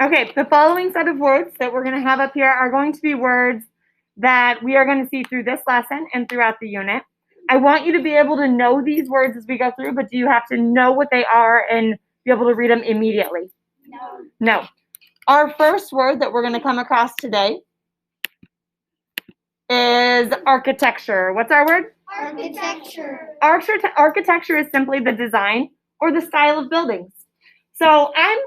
Okay, the following set of words that we're going to have up here are going to be words that we are going to see through this lesson and throughout the unit. I want you to be able to know these words as we go through, but do you have to know what they are and be able to read them immediately? No. Our first word that we're going to come across today is architecture. What's our word? Architecture. Architecture is simply the design or the style of buildings. So I'm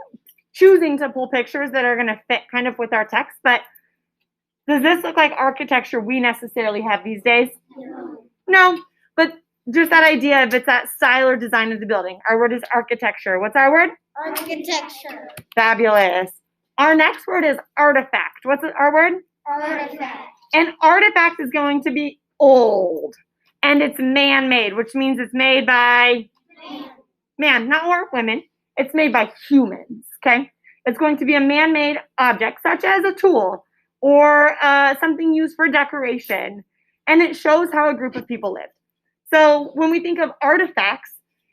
choosing to pull pictures that are going to fit kind of with our text, but does this look like architecture we necessarily have these days? No, but just that idea of it's that style or design of the building. Our word is architecture. What's our word? Architecture. Fabulous. Our next word is artifact. What's our word? Artifact. An artifact is going to be old, and it's man-made, which means it's made by man, not or women. It's made by humans, okay? It's going to be a man-made object, such as a tool or something used for decoration, and it shows how a group of people lived. So when we think of artifacts,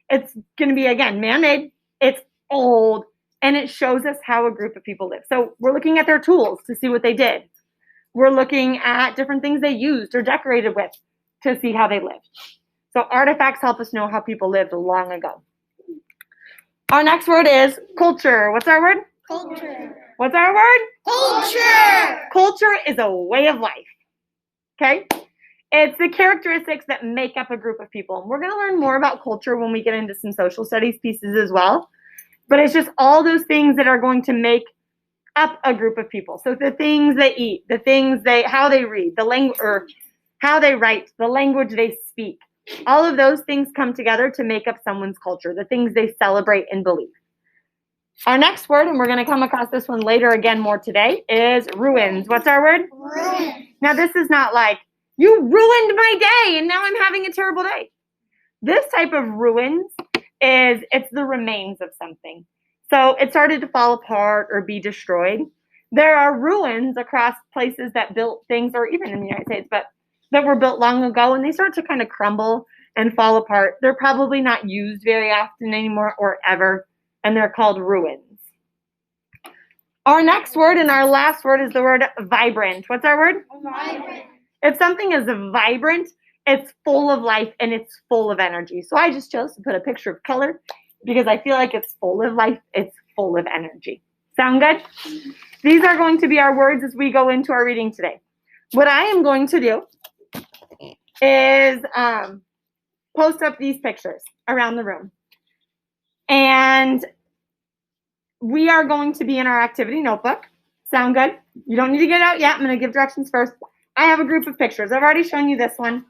it's going to be, again, man-made, it's old, and it shows us how a group of people lived. So we're looking at their tools to see what they did. We're looking at different things they used or decorated with to see how they lived. So artifacts help us know how people lived long ago. Our next word is culture. What's our word? Culture. What's our word? Culture. Culture is a way of life, okay? It's the characteristics that make up a group of people. And we're going to learn more about culture when we get into some social studies pieces as well. But it's just all those things that are going to make up a group of people. So the things they eat, the things how they read, the language, or how they write, the language they speak. All of those things come together to make up someone's culture, the things they celebrate and believe. Our next word, and we're going to come across this one later again more today, is ruins. What's our word? Ruins. Now, this is not like, you ruined my day and now I'm having a terrible day. This type of ruins it's the remains of something. So it started to fall apart or be destroyed. There are ruins across places that built things, or even in the United States, but that were built long ago, and they start to kind of crumble and fall apart. They're probably not used very often anymore or ever, and they're called ruins. Our next word and our last word is the word vibrant. What's our word? Vibrant. If something is vibrant, it's full of life and it's full of energy. So I just chose to put a picture of color because I feel like it's full of life, it's full of energy. Sound good? These are going to be our words as we go into our reading today. What I am going to do is post up these pictures around the room. And we are going to be in our activity notebook. Sound good? You don't need to get it out yet. I'm going to give directions first. I have a group of pictures. I've already shown you this one.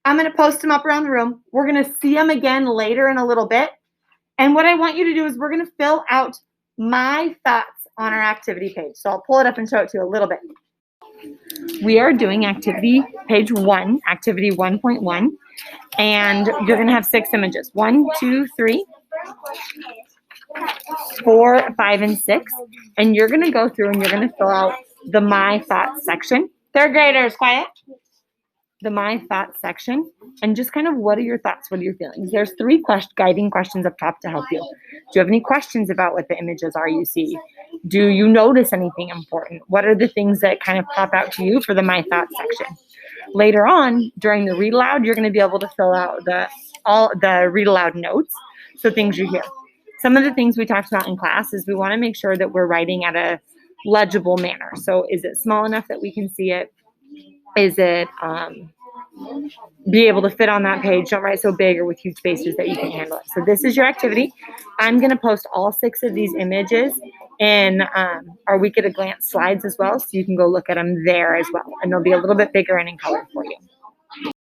I'm going to post them up around the room. We're going to see them again later in a little bit. And what I want you to do is we're going to fill out my thoughts on our activity page. So I'll pull it up and show it to you a little bit. We are doing activity page 1, activity 1.1, and you're going to have 6 images. 1, 2, 3, 4, 5, and 6. And you're going to go through and you're going to fill out the My Thoughts section. Third graders, quiet. The My Thoughts section, and just kind of what are your thoughts? What are your feelings? There's 3 guiding questions up top to help you. Do you have any questions about what the images are you see? Do you notice anything important? What are the things that kind of pop out to you for the My Thoughts section? Later on, during the read aloud, you're going to be able to fill out all the read aloud notes, so things you hear. Some of the things we talked about in class is we want to make sure that we're writing at a legible manner. So is it small enough that we can see it? Is it be able to fit on that page? Don't write so big or with huge spaces that you can handle it. So this is your activity. I'm going to post all 6 of these images in our Week at a Glance slides as well, so you can go look at them there as well. And they'll be a little bit bigger and in color for you.